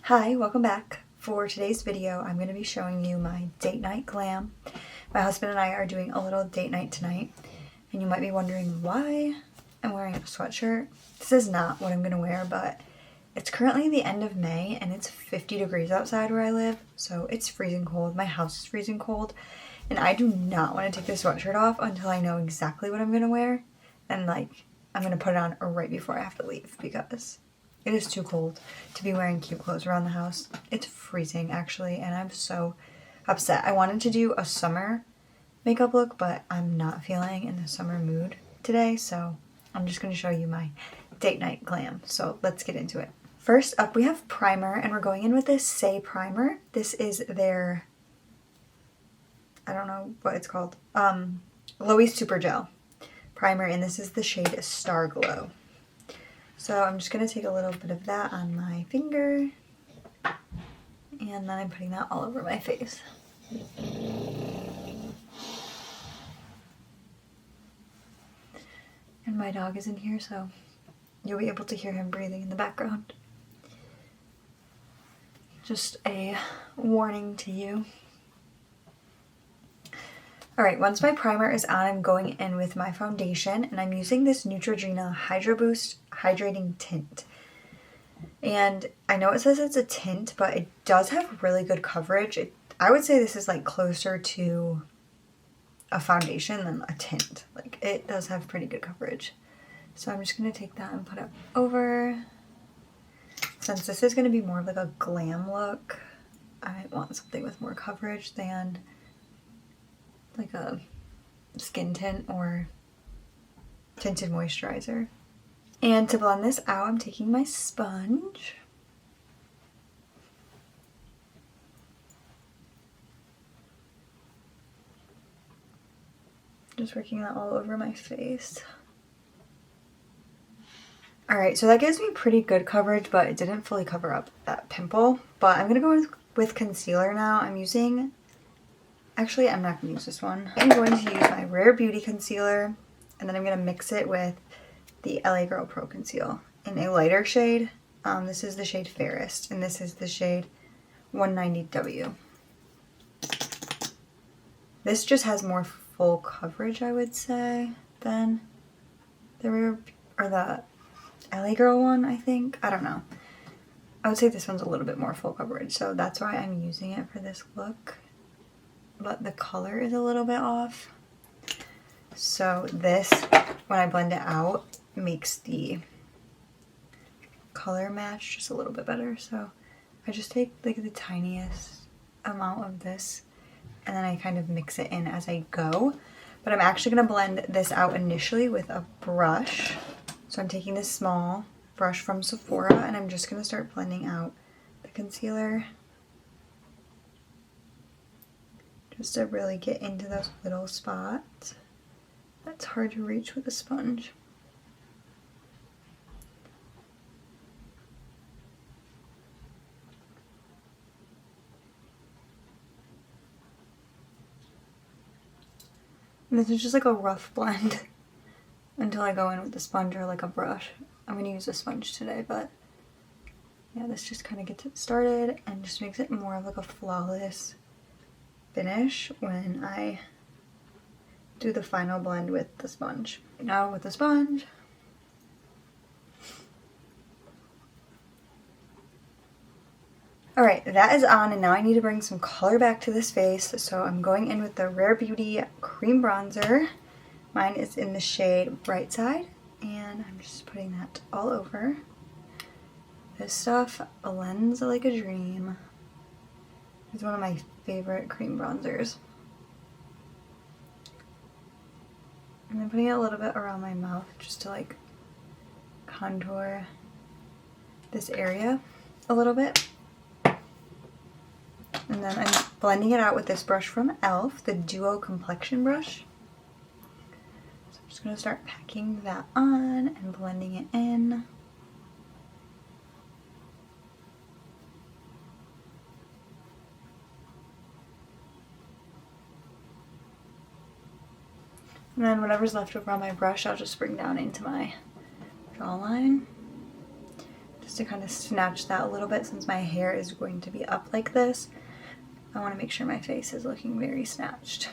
Hi, welcome back. For today's video, I'm going to be showing you my date night glam. My husband and I are doing a little date night tonight, and you might be wondering why I'm wearing a sweatshirt. This is not what I'm going to wear, but it's currently the end of May, and it's 50 degrees outside where I live, so it's freezing cold. My house is freezing cold, and I do not want to take this sweatshirt off until I know exactly what I'm going to wear, and I'm going to put it on right before I have to leave because it is too cold to be wearing cute clothes around the house. It's freezing, actually, and I'm so upset. I wanted to do a summer makeup look, but I'm not feeling in the summer mood today, so I'm just going to show you my date night glam. So let's get into it. First up, we have primer, and we're going in with this Say primer. This is their, I don't know what it's called, Glowy Super Gel primer, and this is the shade Star Glow. So I'm just going to take a little bit of that on my finger, and then I'm putting that all over my face. And my dog is in here, so you'll be able to hear him breathing in the background. Just a warning to you. Alright, once my primer is on, I'm going in with my foundation, and I'm using this Neutrogena Hydro Boost Hydrating Tint. And I know it says it's a tint, but it does have really good coverage. I would say this is like closer to a foundation than a tint. Like, it does have pretty good coverage. So I'm just going to take that and put it over. Since this is going to be more of like a glam look, I want something with more coverage than like a skin tint or tinted moisturizer. And to blend this out, I'm taking my sponge. Just working that all over my face. Alright, so that gives me pretty good coverage, but it didn't fully cover up that pimple. But I'm going to go with concealer now. Actually, I'm not going to use this one. I'm going to use my Rare Beauty concealer, and then I'm going to mix it with the LA Girl Pro Conceal in a lighter shade. This is the shade Fairest, and this is the shade 190W. This just has more full coverage, I would say, than the LA Girl one, I think. I don't know. I would say this one's a little bit more full coverage, so that's why I'm using it for this look. But the color is a little bit off. So this, when I blend it out, makes the color match just a little bit better. So I just take like the tiniest amount of this, and then I kind of mix it in as I go. But I'm actually going to blend this out initially with a brush. So I'm taking this small brush from Sephora, and I'm just going to start blending out the concealer, just to really get into those little spots. That's hard to reach with a sponge. And this is just like a rough blend until I go in with a sponge or like a brush. I'm going to use a sponge today, but yeah, this just kind of gets it started and just makes it more of like a flawless finish when I do the final blend with the sponge. Now with the sponge, alright, that is on, and now I need to bring some color back to this face, so I'm going in with the Rare Beauty Cream Bronzer. Mine is in the shade Bright Side, and I'm just putting that all over. This stuff blends like a dream. It's one of my favorite cream bronzers. And then putting it a little bit around my mouth just to like contour this area a little bit. And then I'm blending it out with this brush from e.l.f., the Duo Complexion Brush. So I'm just going to start packing that on and blending it in. And then whatever's left over on my brush, I'll just bring down into my jawline. just to kind of snatch that a little bit since my hair is going to be up like this. I want to make sure my face is looking very snatched.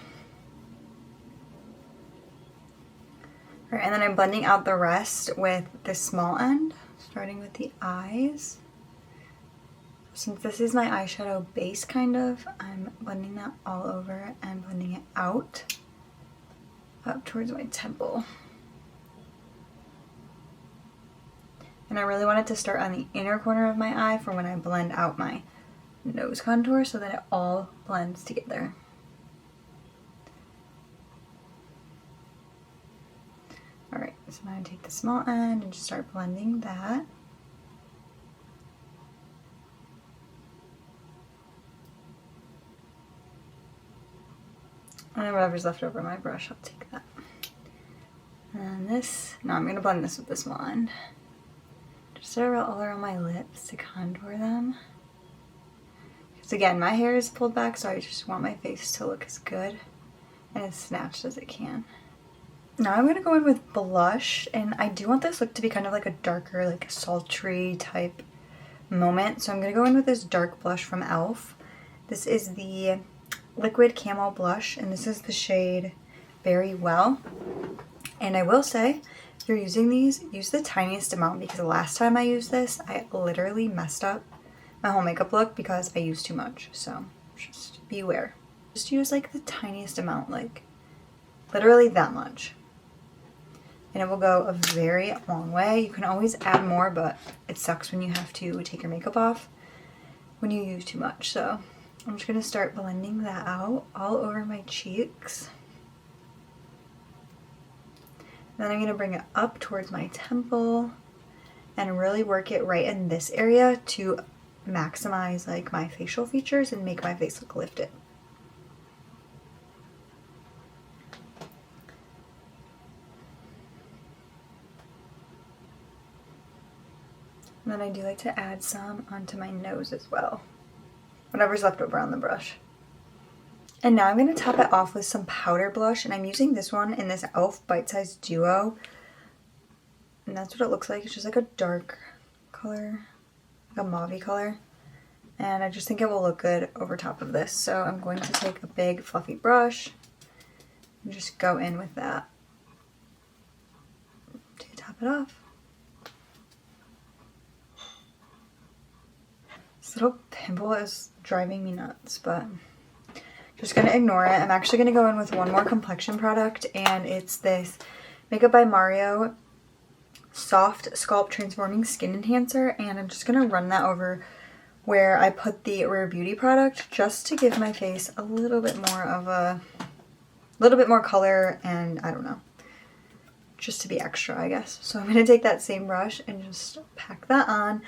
All right, and then I'm blending out the rest with this small end, starting with the eyes. Since this is my eyeshadow base kind of, I'm blending that all over and blending it out up towards my temple. And I really want it to start on the inner corner of my eye for when I blend out my nose contour so that it all blends together. Alright, so now I take the small end and just start blending that. And then whatever's left over my brush, I'll take that. And this, no, I'm going to blend this with the small end. Just all around my lips to contour them. Because again, my hair is pulled back, so I just want my face to look as good and as snatched as it can. Now I'm going to go in with blush, and I do want this look to be kind of like a darker, like a sultry type moment. So I'm going to go in with this dark blush from e.l.f. This is the Liquid Camel Blush, and this is the shade Very Well. And I will say, if you're using these, use the tiniest amount, because the last time I used this, I literally messed up my whole makeup look because I used too much. So just beware. Just use like the tiniest amount, like literally that much. And it will go a very long way. You can always add more, but it sucks when you have to take your makeup off when you use too much. So I'm just gonna start blending that out all over my cheeks. Then I'm going to bring it up towards my temple and really work it right in this area to maximize like my facial features and make my face look lifted. And then I do like to add some onto my nose as well. Whatever's left over on the brush. And now I'm going to top it off with some powder blush, and I'm using this one in this e.l.f. Bite Size Duo. And that's what it looks like. It's just like a dark color, like a mauve color. And I just think it will look good over top of this. So I'm going to take a big fluffy brush and just go in with that to top it off. This little pimple is driving me nuts, but just gonna ignore it. I'm actually gonna go in with one more complexion product, and it's this Makeup by Mario Soft Sculpt Transforming Skin Enhancer, and I'm just gonna run that over where I put the Rare Beauty product just to give my face a little bit more color, and I don't know, just to be extra, I guess. So I'm gonna take that same brush and just pack that on.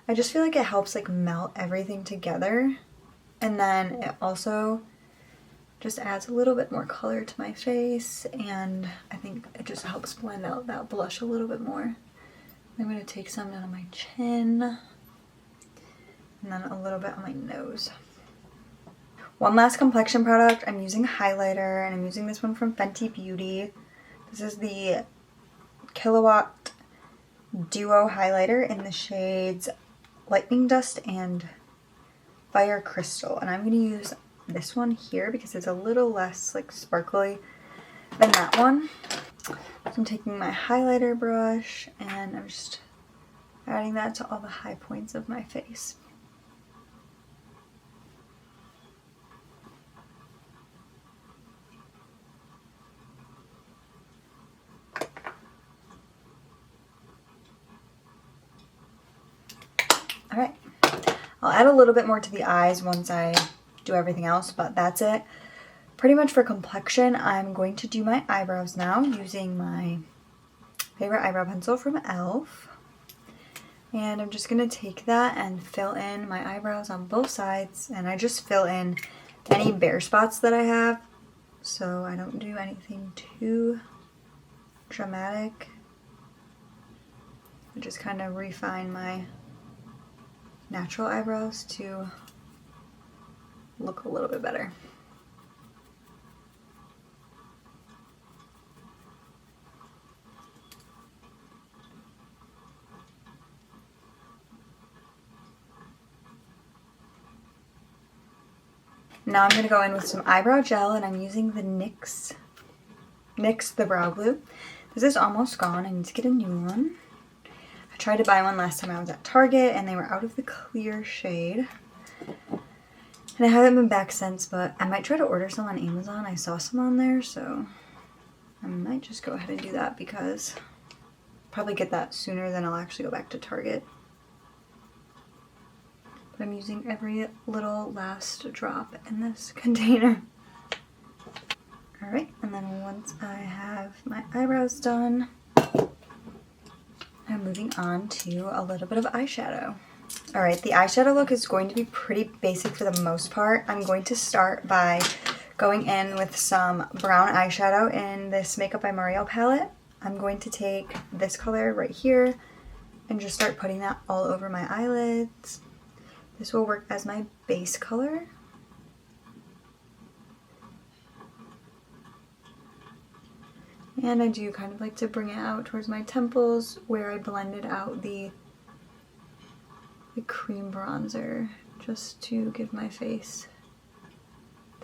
I just feel like it helps like melt everything together, and then it also just adds a little bit more color to my face, and I think it just helps blend out that blush a little bit more. I'm going to take some down on my chin, and then a little bit on my nose. One last complexion product, I'm using highlighter, and I'm using this one from Fenty Beauty. This is the Kilowatt Duo highlighter in the shades Lightning Dust and Fire Crystal, and I'm going to use this one here because it's a little less like sparkly than that one. So I'm taking my highlighter brush and I'm just adding that to all the high points of my face. Alright, I'll add a little bit more to the eyes once I do everything else, but that's it. Pretty much for complexion, I'm going to do my eyebrows now using my favorite eyebrow pencil from e.l.f. And I'm just going to take that and fill in my eyebrows on both sides, and I just fill in any bare spots that I have, so I don't do anything too dramatic. I just kind of refine my natural eyebrows to look a little bit better. Now I'm going to go in with some eyebrow gel, and I'm using the NYX the brow glue. This is almost gone. I need to get a new one. I tried to buy one last time I was at Target, and they were out of the clear shade. And I haven't been back since, but I might try to order some on Amazon. I saw some on there, so I might just go ahead and do that because I'll probably get that sooner than I'll actually go back to Target. But I'm using every little last drop in this container. Alright, and then once I have my eyebrows done, I'm moving on to a little bit of eyeshadow. Alright, the eyeshadow look is going to be pretty basic for the most part. I'm going to start by going in with some brown eyeshadow in this Makeup by Mario palette. I'm going to take this color right here and just start putting that all over my eyelids. This will work as my base color. And I do kind of like to bring it out towards my temples where I blended out the cream bronzer just to give my face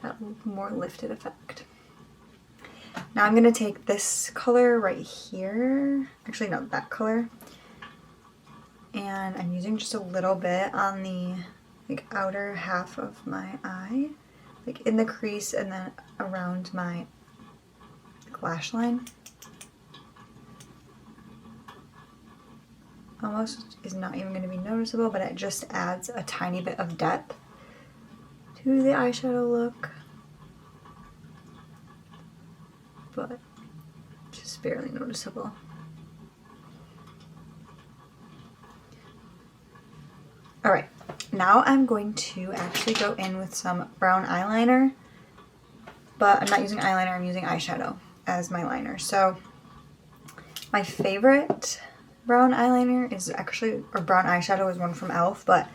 that more lifted effect. Now I'm going to take this color right here, actually no, that color, and I'm using just a little bit on the outer half of my eye, like in the crease and then around my lash line. Almost is not even going to be noticeable, but it just adds a tiny bit of depth to the eyeshadow look, but just barely noticeable. Alright, now I'm going to actually go in with some brown eyeliner, but I'm not using eyeliner, I'm using eyeshadow as my liner. So my favorite brown eyeliner is actually, or brown eyeshadow is one from e.l.f., but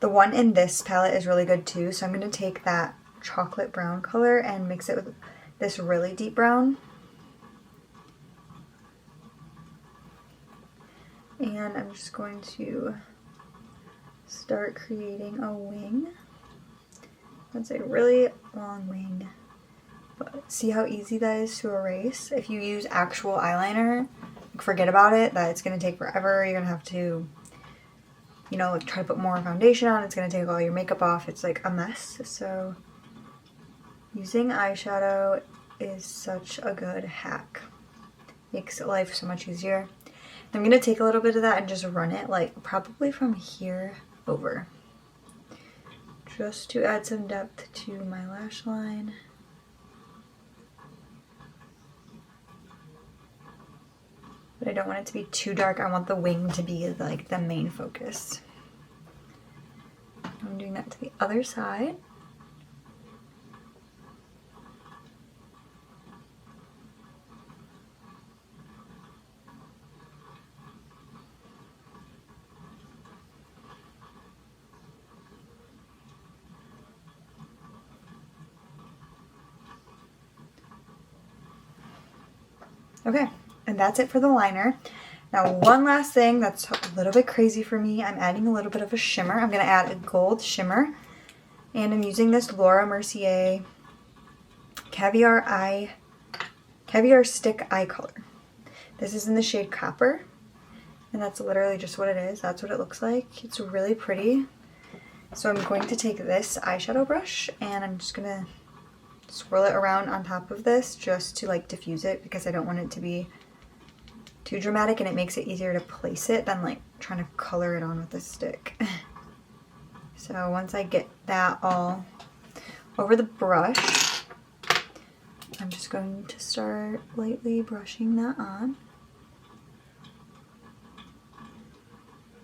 the one in this palette is really good too. So I'm going to take that chocolate brown color and mix it with this really deep brown. And I'm just going to start creating a wing. That's a really long wing. But see how easy that is to erase? If you use actual eyeliner, forget about it, that it's going to take forever. You're going to have to, you know, like try to put more foundation on. It's going to take all your makeup off. It's like a mess. So using eyeshadow is such a good hack. Makes life so much easier. I'm going to take a little bit of that and just run it like probably from here over. Just to add some depth to my lash line. But I don't want it to be too dark. I want the wing to be like the main focus. I'm doing that to the other side. Okay, and that's it for the liner. Now one last thing that's a little bit crazy for me, I'm adding a little bit of a shimmer. I'm going to add a gold shimmer, and I'm using this Laura Mercier Caviar Stick Eye Color. This is in the shade Copper, and that's literally just what it is. That's what it looks like. It's really pretty. So I'm going to take this eyeshadow brush, and I'm just going to swirl it around on top of this just to like diffuse it, because I don't want it to be too dramatic, and it makes it easier to place it than like trying to color it on with a stick. So once I get that all over the brush, I'm just going to start lightly brushing that on.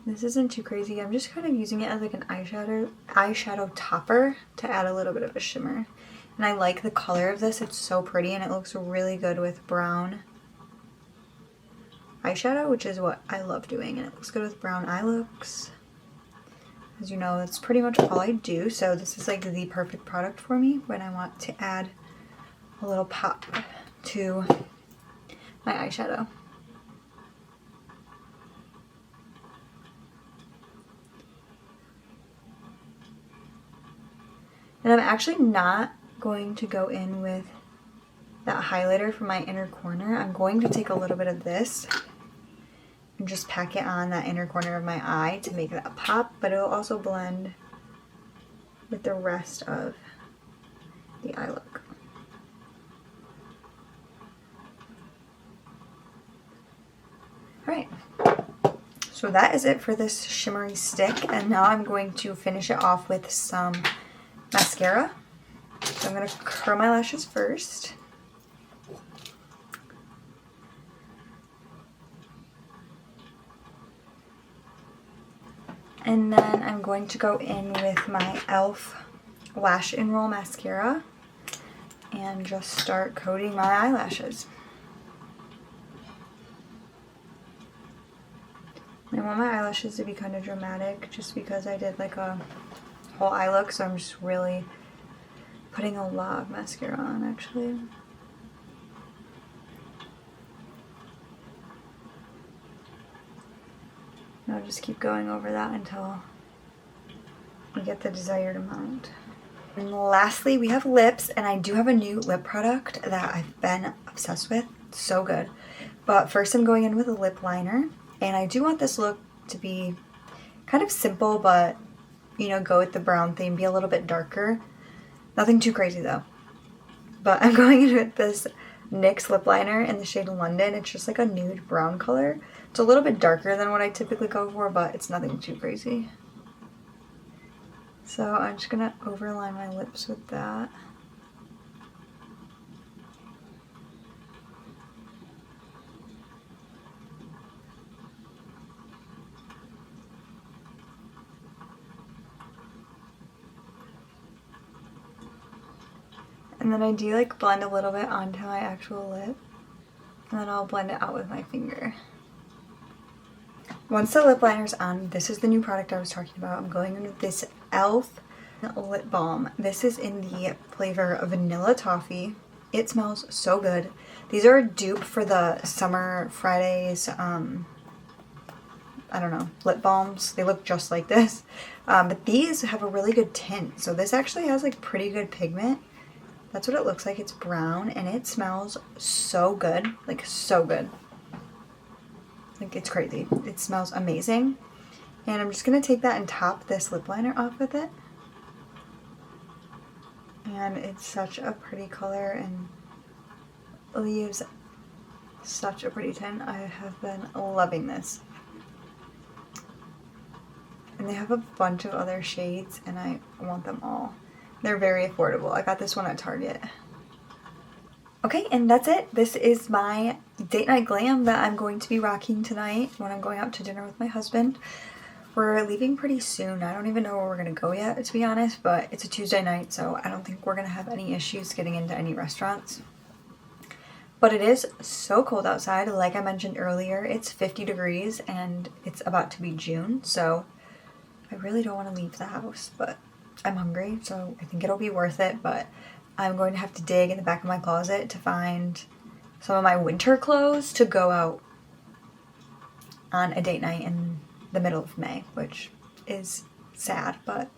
This isn't too crazy. I'm just kind of using it as like an eyeshadow topper to add a little bit of a shimmer. And I like the color of this. It's so pretty, and it looks really good with brown eyeshadow, which is what I love doing. And it looks good with brown eye looks. As you know, that's pretty much all I do. So this is like the perfect product for me when I want to add a little pop to my eyeshadow. And I'm actually not going to go in with that highlighter from my inner corner. I'm going to take a little bit of this and just pack it on that inner corner of my eye to make that pop, but it'll also blend with the rest of the eye look. Alright, so that is it for this shimmery stick, and now I'm going to finish it off with some mascara. So I'm going to curl my lashes first. And then I'm going to go in with my e.l.f. Lash and Roll Mascara and just start coating my eyelashes. I want my eyelashes to be kind of dramatic just because I did like a whole eye look, so I'm just really putting a lot of mascara on actually. And I'll just keep going over that until we get the desired amount. And lastly, we have lips, and I do have a new lip product that I've been obsessed with. So good. But first I'm going in with a lip liner. And I do want this look to be kind of simple, but, you know, go with the brown theme, be a little bit darker. Nothing too crazy though. But I'm going in with this NYX lip liner in the shade London. It's just like a nude brown color. It's a little bit darker than what I typically go for, but it's nothing too crazy. So I'm just gonna overline my lips with that. And then I do like blend a little bit onto my actual lip. And then I'll blend it out with my finger. Once the lip liner's on, this is the new product I was talking about. I'm going in with this e.l.f. lip balm. This is in the flavor Vanilla Toffee. It smells so good. These are a dupe for the Summer Fridays, I don't know, lip balms. They look just like this. But these have a really good tint. So this actually has like pretty good pigment. That's what it looks like. It's brown and it smells so good. Like so good. Like it's crazy. It smells amazing. And I'm just going to take that and top this lip liner off with it. And it's such a pretty color and leaves such a pretty tint. I have been loving this. And they have a bunch of other shades and I want them all. They're very affordable. I got this one at Target. Okay, and that's it. This is my date night glam that I'm going to be rocking tonight when I'm going out to dinner with my husband. We're leaving pretty soon. I don't even know where we're going to go yet, to be honest, but it's a Tuesday night, so I don't think we're going to have any issues getting into any restaurants. But it is so cold outside. Like I mentioned earlier, it's 50 degrees and it's about to be June, so I really don't want to leave the house, but I'm hungry, so I think it'll be worth it, but I'm going to have to dig in the back of my closet to find some of my winter clothes to go out on a date night in the middle of May, which is sad, but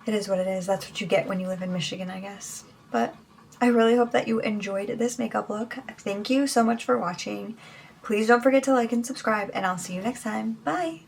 it is what it is. That's what you get when you live in Michigan, I guess. But I really hope that you enjoyed this makeup look. Thank you so much for watching. Please don't forget to like and subscribe, and I'll see you next time. Bye!